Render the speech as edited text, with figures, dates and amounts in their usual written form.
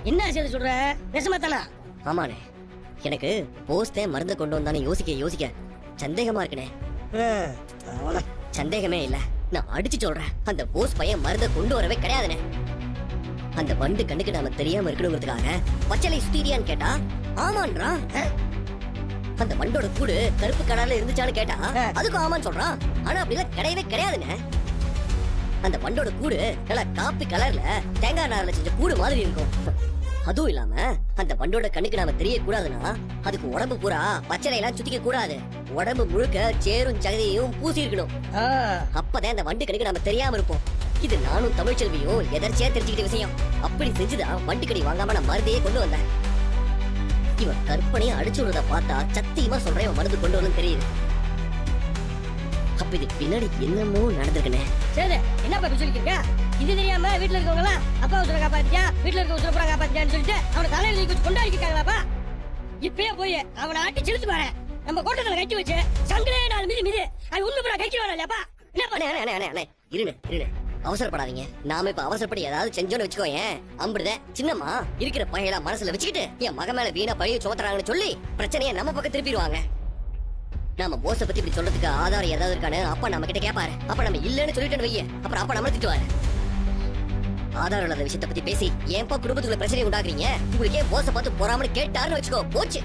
என்ன விஷயத்த சொல்ற? நெசமா தானா? ஆமாண்ணே, எனக்கு போஸ்டே மருந்து கொண்டு வந்தானே யோசிக்க சந்தேகமா இருக்குண்ணே. சந்தேகமே இல்ல, நான் அடிச்சு சொல்றேன். அந்த போஸ் பையன் மருந்த கொண்டு வரவே கிடையாதுண்ணே. அந்த வண்டு கண்ணுக்கு நாம தெரியாம இருக்கணுங்கிறதுக்காக பச்சளை சுத்திரியான்னு கேட்டா ஆமான்றான். அந்த வண்டோட கூடு கருப்பு கலர்ல இருந்துச்சான்னு கேட்டா அதுக்கும் ஆமான்னு சொல்றான். ஆனா அப்படிலாம் கிடையவே கிடையாதுண்ணே. அந்த வண்டோட கூடு நல்லா காப்பி கலர்ல தேங்காய் நார்ல செஞ்ச கூடு மாதிரி இருக்கும். அதுவும் இல்லாம அந்த வண்டோட கண்ணுக்கு நாம தெரிய கூடாதுன்னா அதுக்கு உடம்பு பூரா பச்சளை எல்லாம் சுத்திக்க கூடாது. உடம்பு முழுக்க சேரும் சகதியையும் பூசி இருக்கணும். அப்பதான் அந்த வண்டு கண்ணுக்கு நாம தெரியாம இருப்போம். இது நானும் தமிழ்ச்செல்வியும் எதர்ச்சியா தெரிஞ்சுக்கிட்ட விஷயம். அப்படி செஞ்சுதான் வண்டு கடி வாங்காம நான் மருந்தையே கொண்டு வந்தேன். இவன் கற்பனையை அடிச்சு விடுறத பார்த்தா சத்தியமா சொல்றேன், இவன் மருந்து கொண்டு வரணும் தெரியுது. அப்ப இது பின்னாடி என்னமோ நடந்திருக்குனே. சரி, என்னப்பா இப்படி சொல்லிருக்க? இது தெரியாம வீட்டுல இருக்கவங்க எல்லாம் அப்பா உசுர காப்பாத்தியா, வீட்டுல இருக்க உசுர பூரா காப்பாத்தியான்னு சொல்லிட்டு அவனை தலையில தூக்கி வச்சு கொண்டாடிக்கிட்டாங்களாப்பா. இப்பயே போய் அவனை ஆட்டி செலுத்து பாரு. நம்ம கோட்டத்துல கட்டி வச்சு சங்கரே 4 மிதி அது உண்மை பூரா கைக்கு வரலையாப்பா. என்ன இருங்க, அவசரப்படாதீங்க. நாம இப்ப அவசரப்படி ஏதாவது செஞ்சோன்னு வச்சுக்கோயேன், அம்பிடுதேன். சின்னம்மா இருக்கிற பையலா மனசுல வச்சுக்கிட்டு என் மக மேல வீணா பழிய சுமத்துறாங்கன்னு சொல்லி பிரச்சனையை நம்ம பக்கம் திருப்பிடுவாங்க. நாம போஸ பத்தி இப்படி சொல்றதுக்கு ஆதாரம் ஏதாவது இருக்கானு அப்பா நம்ம கிட்ட கேட்பாரு. அப்ப நம்ம இல்லன்னு சொல்லிட்டேன்னு வைய, அப்புறம் அப்பா நம்மள திட்டுவாரு. ஆதாரம் இல்லாத விஷயத்த பத்தி பேசி ஏன்பா குடும்பத்துக்குள்ள பிரச்சனை உண்டாக்குறீங்க? உங்களுக்கே போஸ பார்த்து போறாமனு கேட்டாருன்னு வச்சுக்கோ, போச்சு.